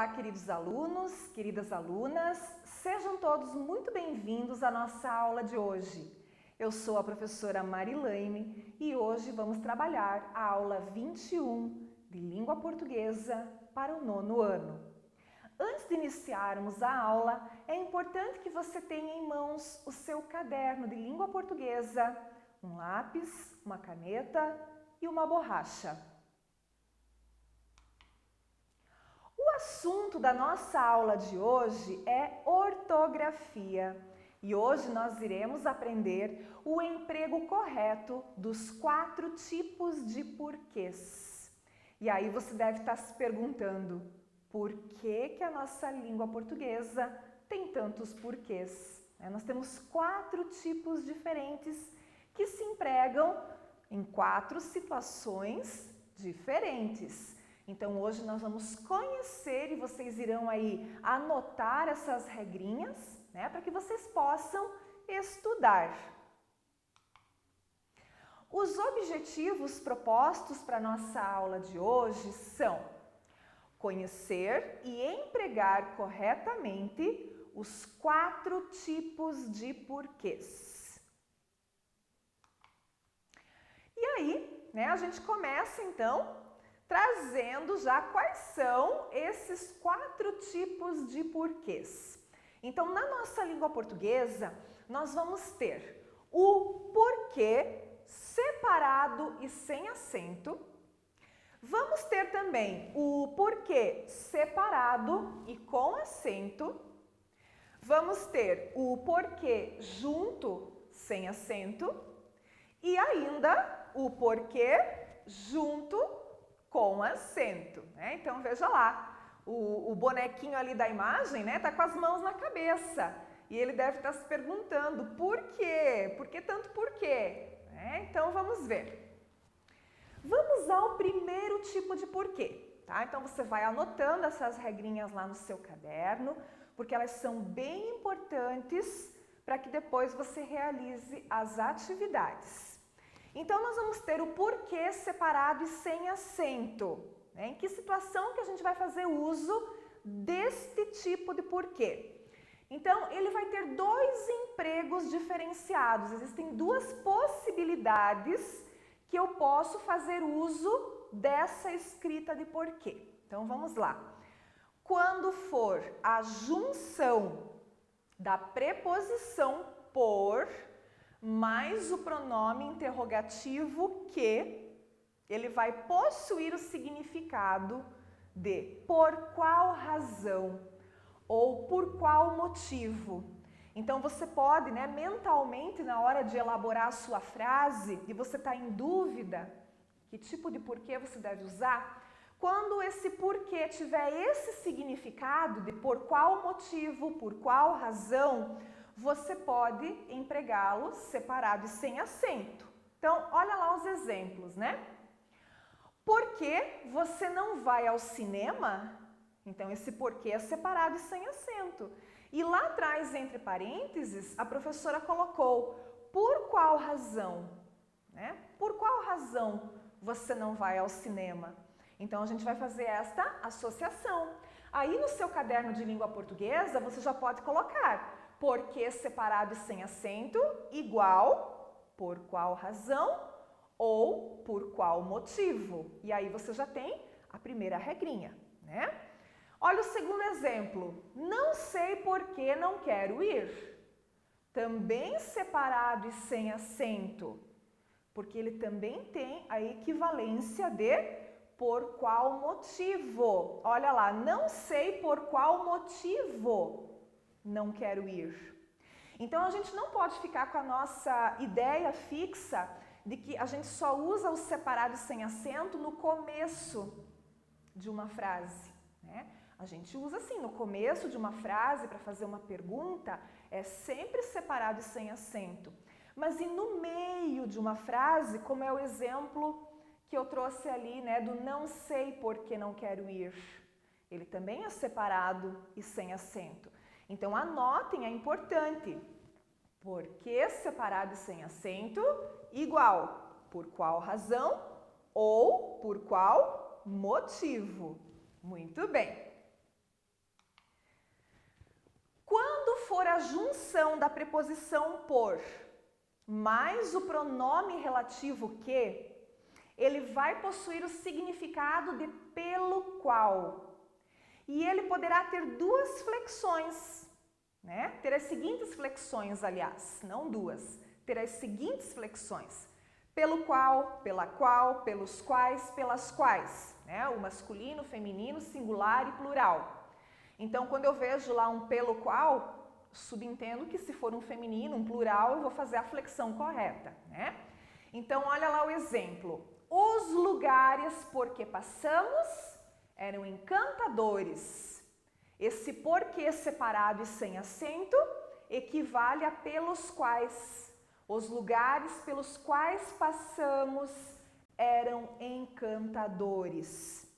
Olá, queridos alunos, queridas alunas, sejam todos muito bem-vindos à nossa aula de hoje. Eu sou a professora Marilaine e hoje vamos trabalhar a aula 21 de Língua Portuguesa para o 9º ano. Antes de iniciarmos a aula, é importante que você tenha em mãos o seu caderno de Língua Portuguesa, um lápis, uma caneta e uma borracha. O assunto da nossa aula de hoje é ortografia e hoje nós iremos aprender o emprego correto dos 4 tipos de porquês. E aí você deve estar se perguntando, por que a nossa língua portuguesa tem tantos porquês? Nós temos 4 tipos diferentes que se empregam em 4 situações diferentes. Então hoje nós vamos conhecer e vocês irão aí anotar essas regrinhas, para que vocês possam estudar. Os objetivos propostos para a nossa aula de hoje são conhecer e empregar corretamente os 4 tipos de porquês. E aí, a gente começa então trazendo já quais são esses 4 tipos de porquês. Então, na nossa língua portuguesa, nós vamos ter o porquê separado e sem acento. Vamos ter também o porquê separado e com acento. Vamos ter o porquê junto, sem acento. E ainda o porquê junto, com acento. Então, veja lá, o bonequinho ali da imagem tá com as mãos na cabeça. E ele deve estar se perguntando, por quê? Por que tanto porquê? Então, vamos ver. Vamos ao primeiro tipo de porquê. Então, você vai anotando essas regrinhas lá no seu caderno, porque elas são bem importantes para que depois você realize as atividades. Então, nós vamos ter o porquê separado e sem acento. Em que situação que a gente vai fazer uso deste tipo de porquê? Então, ele vai ter 2 empregos diferenciados. Existem 2 possibilidades que eu posso fazer uso dessa escrita de porquê. Então, vamos lá. Quando for a junção da preposição por mais o pronome interrogativo que, ele vai possuir o significado de por qual razão ou por qual motivo. Então você pode, mentalmente, na hora de elaborar a sua frase, e você está em dúvida que tipo de porquê você deve usar, quando esse porquê tiver esse significado de por qual motivo, por qual razão, você pode empregá-lo separado e sem acento. Então, olha lá os exemplos, Por que você não vai ao cinema? Então, esse porquê é separado e sem acento. E lá atrás, entre parênteses, a professora colocou por qual razão? Por qual razão você não vai ao cinema? Então, a gente vai fazer esta associação. Aí, no seu caderno de língua portuguesa, você já pode colocar porquê separado e sem acento, igual, por qual razão ou por qual motivo. E aí você já tem a primeira regrinha, Olha o segundo exemplo. Não sei por que não quero ir. Também separado e sem acento, porque ele também tem a equivalência de por qual motivo. Olha lá, não sei por qual motivo não quero ir. Então, a gente não pode ficar com a nossa ideia fixa de que a gente só usa o separado sem acento no começo de uma frase, A gente usa assim, no começo de uma frase, para fazer uma pergunta, é sempre separado e sem acento. Mas e no meio de uma frase, como é o exemplo que eu trouxe ali, do não sei por que não quero ir. Ele também é separado e sem acento. Então, anotem, é importante. Porquê separado e sem acento, igual por qual razão ou por qual motivo. Muito bem. for a junção da preposição por mais o pronome relativo que, ele vai possuir o significado de pelo qual. E ele poderá ter duas flexões, né? Ter as seguintes flexões, aliás, não duas. Ter as seguintes flexões. Pelo qual, pela qual, pelos quais, pelas quais. Né? O masculino, o feminino, singular e plural. Então, quando eu vejo lá um pelo qual, subentendo que se for um feminino, um plural, eu vou fazer a flexão correta. Né? Então, olha lá o exemplo. Os lugares por que passamos eram encantadores. Esse porquê separado e sem acento equivale a pelos quais. Os lugares pelos quais passamos eram encantadores.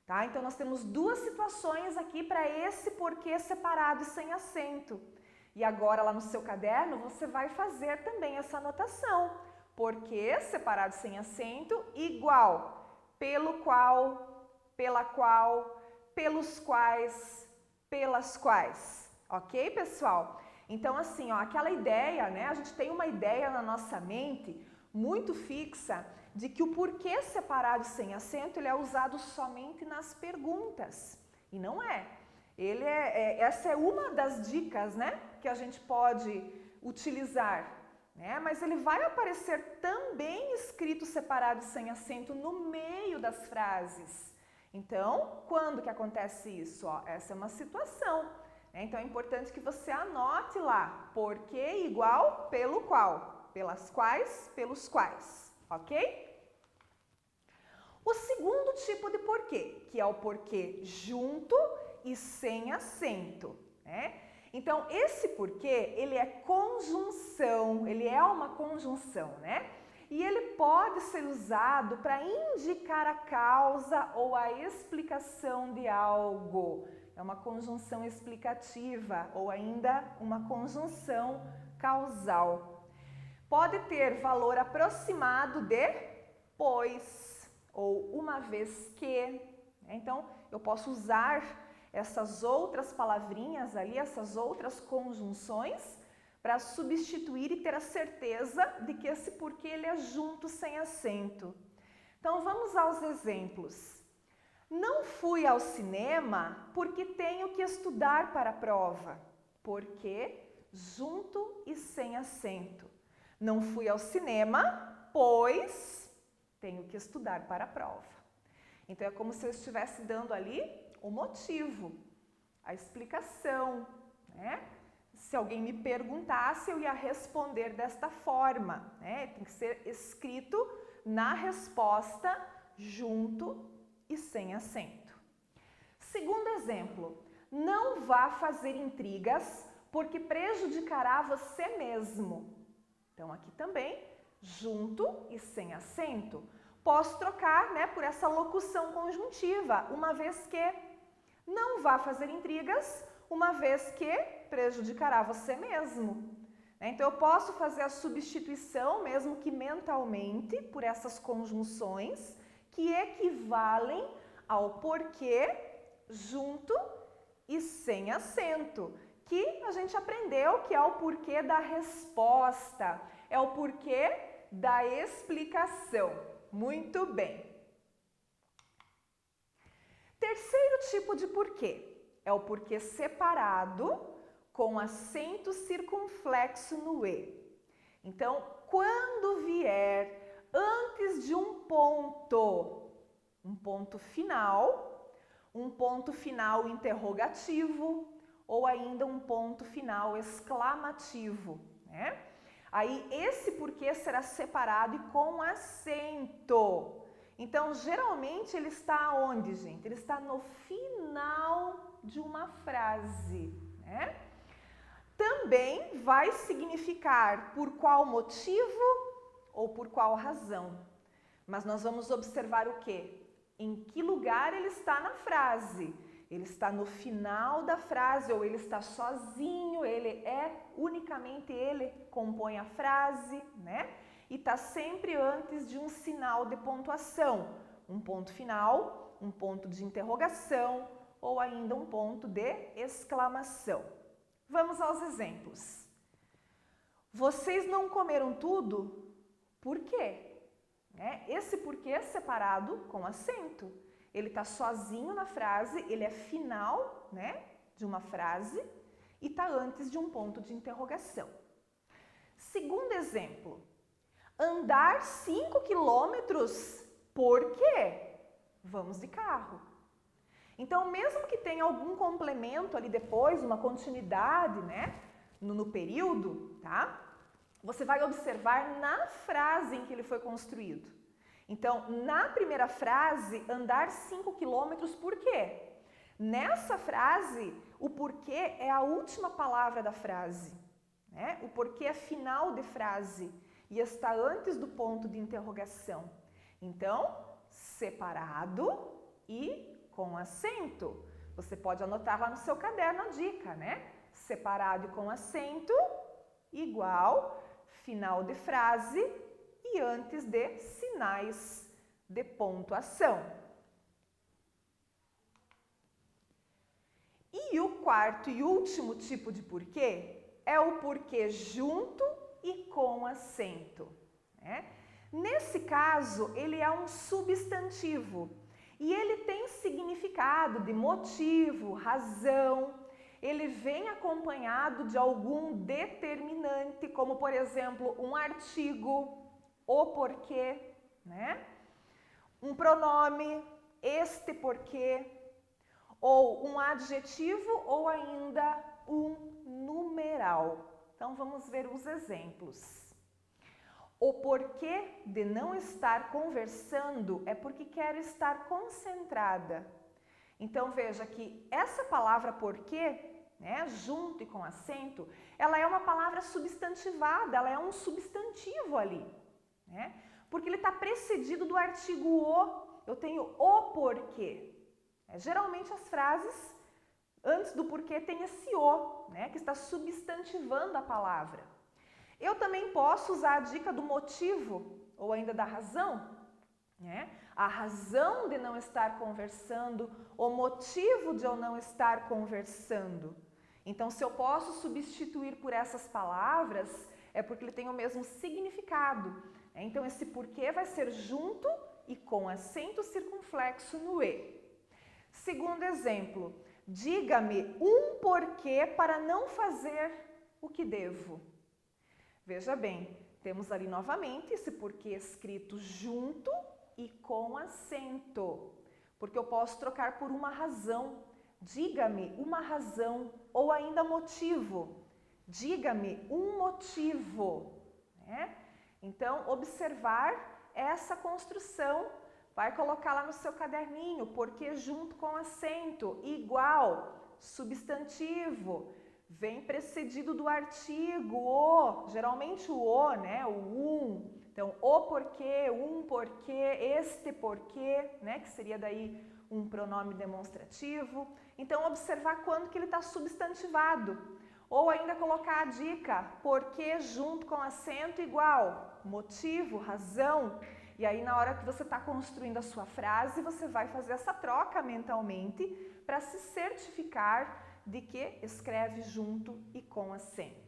Tá? Então, nós temos duas situações aqui para esse porquê separado e sem acento. E agora, lá no seu caderno, você vai fazer também essa anotação. Porquê separado e sem acento igual, pelo qual, pela qual, pelos quais, pelas quais. Ok, pessoal? Então, assim, ó, aquela ideia, né? A gente tem uma ideia na nossa mente muito fixa de que o porquê separado e sem acento ele é usado somente nas perguntas. E não é. Essa é uma das dicas, né? Que a gente pode utilizar. Né? Mas ele vai aparecer também escrito separado e sem acento no meio das frases. Então, quando que acontece isso? Ó, essa é uma situação. Então, é importante que você anote lá, porquê igual, pelo qual, pelas quais, pelos quais, ok? O segundo tipo de porquê, que é o porquê junto e sem acento, né? Então, esse porquê, ele é conjunção, ele é uma conjunção, né? E ele pode ser usado para indicar a causa ou a explicação de algo. É uma conjunção explicativa ou ainda uma conjunção causal. Pode ter valor aproximado de pois ou uma vez que. Então, eu posso usar essas outras palavrinhas ali, essas outras conjunções, para substituir e ter a certeza de que esse porquê ele é junto sem acento. Então, vamos aos exemplos. Não fui ao cinema porque tenho que estudar para a prova. Porquê junto e sem acento. Não fui ao cinema, pois tenho que estudar para a prova. Então, é como se eu estivesse dando ali o motivo, a explicação, né? Se alguém me perguntasse, eu ia responder desta forma, né? Tem que ser escrito na resposta junto e sem acento. Segundo exemplo, não vá fazer intrigas porque prejudicará você mesmo. Então, aqui também, junto e sem acento. Posso trocar, né, por essa locução conjuntiva, uma vez que. Não vá fazer intrigas, uma vez que prejudicará você mesmo. Então, eu posso fazer a substituição, mesmo que mentalmente, por essas conjunções que equivalem ao porquê junto e sem acento, que a gente aprendeu que é o porquê da resposta, é o porquê da explicação. Muito bem. Terceiro tipo de porquê é o porquê separado com acento circunflexo no E. Então, quando vier antes de um ponto final interrogativo ou ainda um ponto final exclamativo, né? Aí esse porquê será separado e com acento. Então, geralmente ele está onde, gente? Ele está no final de uma frase, né? Também vai significar por qual motivo ou por qual razão. Mas nós vamos observar o quê? Em que lugar ele está na frase. Ele está no final da frase ou ele está sozinho, unicamente ele compõe a frase, né? E está sempre antes de um sinal de pontuação, um ponto final, um ponto de interrogação ou ainda um ponto de exclamação. Vamos aos exemplos. Vocês não comeram tudo? Por quê? Esse porquê é separado com acento. Ele está sozinho na frase, ele é final, de uma frase e está antes de um ponto de interrogação. Segundo exemplo, andar 5 quilômetros, por quê? Vamos de carro. Então, mesmo que tenha algum complemento ali depois, uma continuidade, no período, tá? Você vai observar na frase em que ele foi construído. Então, na primeira frase, andar 5 quilômetros, por quê? Nessa frase, o porquê é a última palavra da frase. O porquê é final de frase e está antes do ponto de interrogação. Então, separado e com acento. Você pode anotar lá no seu caderno a dica, Separado e com acento, igual, final de frase e antes de sinais de pontuação. E o quarto e último tipo de porquê é o porquê junto e com acento. Nesse caso, ele é um substantivo e ele tem significado de motivo, razão. Ele vem acompanhado de algum determinante, como por exemplo, um artigo, o porquê, um pronome, este porquê, ou um adjetivo ou ainda um numeral. Então vamos ver os exemplos. O porquê de não estar conversando é porque quero estar concentrada. Então veja que essa palavra porquê, junto e com acento, ela é uma palavra substantivada, ela é um substantivo ali, porque ele está precedido do artigo o. Eu tenho o porquê. Geralmente as frases antes do porquê tem esse o, que está substantivando a palavra. Eu também posso usar a dica do motivo ou ainda da razão, A razão de não estar conversando, o motivo de eu não estar conversando. Então, se eu posso substituir por essas palavras, é porque ele tem o mesmo significado. Então, esse porquê vai ser junto e com acento circunflexo no E. Segundo exemplo, diga-me um porquê para não fazer o que devo. Veja bem, temos ali novamente esse porquê escrito junto e com acento, porque eu posso trocar por uma razão. Diga-me uma razão ou ainda motivo. Diga-me um motivo. Então, observar essa construção, vai colocar lá no seu caderninho, porquê junto com acento, igual, substantivo. Vem precedido do artigo, o, geralmente o o, o um. Então, o porquê, um porquê, este porquê, que seria daí um pronome demonstrativo. Então, observar quando que ele está substantivado. Ou ainda colocar a dica, porquê junto com acento igual, motivo, razão. E aí, na hora que você está construindo a sua frase, você vai fazer essa troca mentalmente para se certificar de que escreve junto e com acento.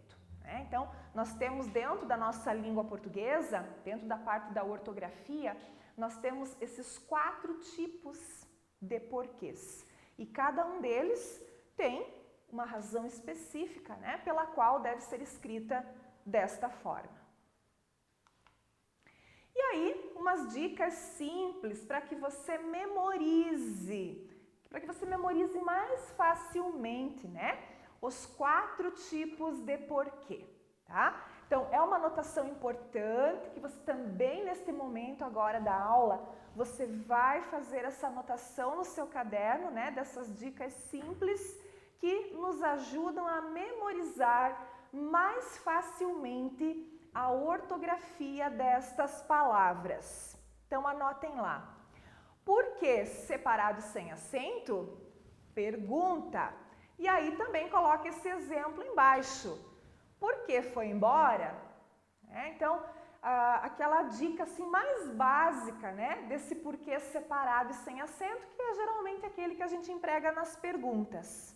Então, nós temos dentro da nossa língua portuguesa, dentro da parte da ortografia, nós temos esses 4 tipos de porquês. E cada um deles tem uma razão específica, pela qual deve ser escrita desta forma. E aí, umas dicas simples para que você memorize, mais facilmente, os 4 tipos de porquê, tá? Então, é uma anotação importante que você também, neste momento agora da aula, você vai fazer essa anotação no seu caderno, dessas dicas simples que nos ajudam a memorizar mais facilmente a ortografia destas palavras. Então, anotem lá. Por que separado sem acento? Pergunta. E aí também coloque esse exemplo embaixo. Por que foi embora? Então, aquela dica assim mais básica, desse porquê separado e sem acento, que é geralmente aquele que a gente emprega nas perguntas.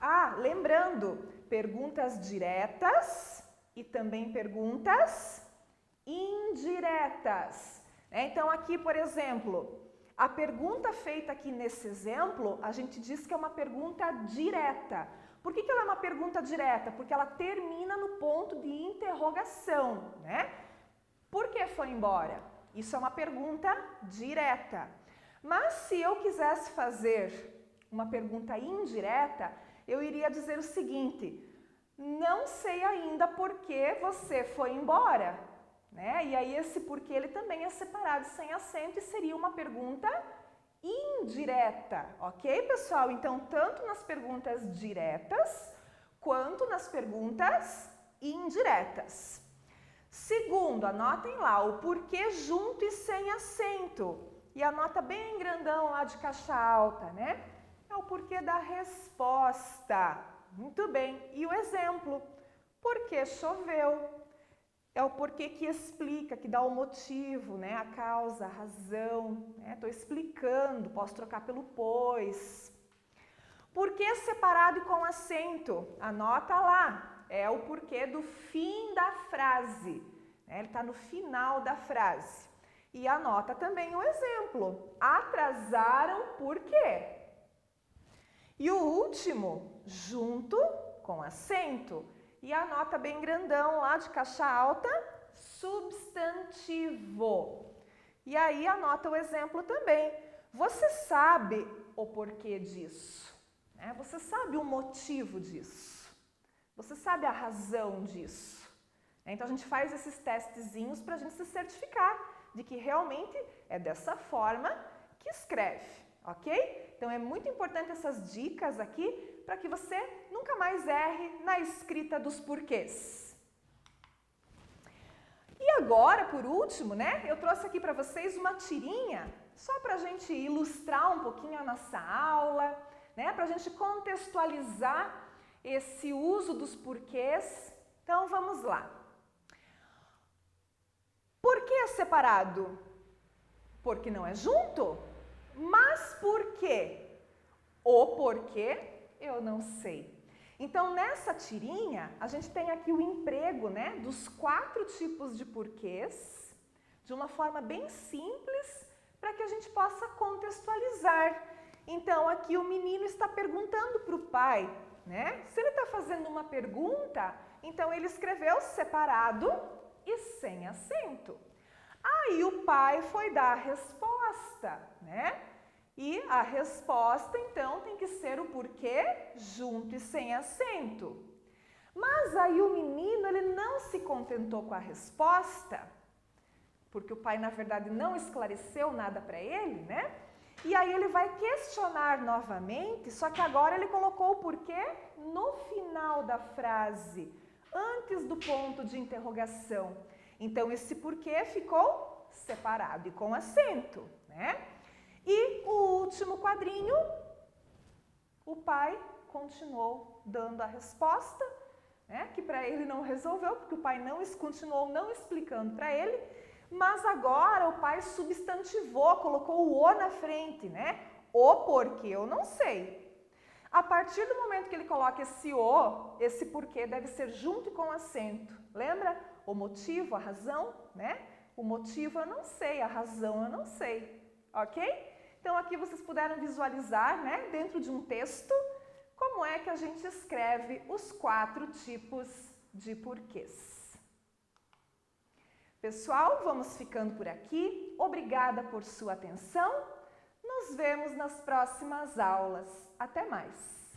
Ah, lembrando, perguntas diretas e também perguntas indiretas. Então aqui, por exemplo, a pergunta feita aqui nesse exemplo, a gente diz que é uma pergunta direta. Por que ela é uma pergunta direta? Porque ela termina no ponto de interrogação, né? Por que foi embora? Isso é uma pergunta direta. Mas se eu quisesse fazer uma pergunta indireta, eu iria dizer o seguinte: não sei ainda por que você foi embora. Né? E aí esse porquê ele também é separado sem acento e seria uma pergunta indireta, ok, pessoal? Então, tanto nas perguntas diretas quanto nas perguntas indiretas. Segundo, anotem lá o porquê junto e sem acento. E anota bem grandão lá de caixa alta, né? É o porquê da resposta. Muito bem. E o exemplo? Porque choveu. É o porquê que explica, que dá o motivo, né? A causa, a razão. Estou explicando, posso trocar pelo pois. Porquê separado e com acento? Anota lá. É o porquê do fim da frase. Ele está no final da frase. E anota também o exemplo. Atrasaram por quê? E o último, junto com acento. E anota bem grandão lá de caixa alta, substantivo. E aí anota o exemplo também. Você sabe o porquê disso? Você sabe o motivo disso? Você sabe a razão disso? Então a gente faz esses testezinhos para a gente se certificar de que realmente é dessa forma que escreve, ok? Então é muito importante essas dicas aqui para que você nunca mais erre na escrita dos porquês. E agora, por último, né, eu trouxe aqui para vocês uma tirinha, só para a gente ilustrar um pouquinho a nossa aula, né, para a gente contextualizar esse uso dos porquês. Então, vamos lá. Por que é separado? Porque não é junto? Mas por quê? O porquê eu não sei. Então, nessa tirinha, a gente tem aqui o emprego, né, dos 4 tipos de porquês, de uma forma bem simples, para que a gente possa contextualizar. Então, aqui o menino está perguntando para o pai, né? Se ele está fazendo uma pergunta, então ele escreveu separado e sem acento. Aí o pai foi dar a resposta, né? E a resposta, então, tem que ser o porquê junto e sem acento. Mas aí o menino, ele não se contentou com a resposta, porque o pai, na verdade, não esclareceu nada para ele, né? E aí ele vai questionar novamente, só que agora ele colocou o porquê no final da frase, antes do ponto de interrogação. Então, esse porquê ficou separado e com acento, né? E o último quadrinho, o pai continuou dando a resposta, né, que para ele não resolveu, porque o pai continuou não explicando para ele, mas agora o pai substantivou, colocou o o na frente, né? O porquê eu não sei. A partir do momento que ele coloca esse o, esse porquê deve ser junto com acento. Lembra? O motivo, a razão, né? O motivo eu não sei, a razão eu não sei. Ok? Então aqui vocês puderam visualizar, né, dentro de um texto, como é que a gente escreve os 4 tipos de porquês. Pessoal, vamos ficando por aqui. Obrigada por sua atenção. Nos vemos nas próximas aulas. Até mais!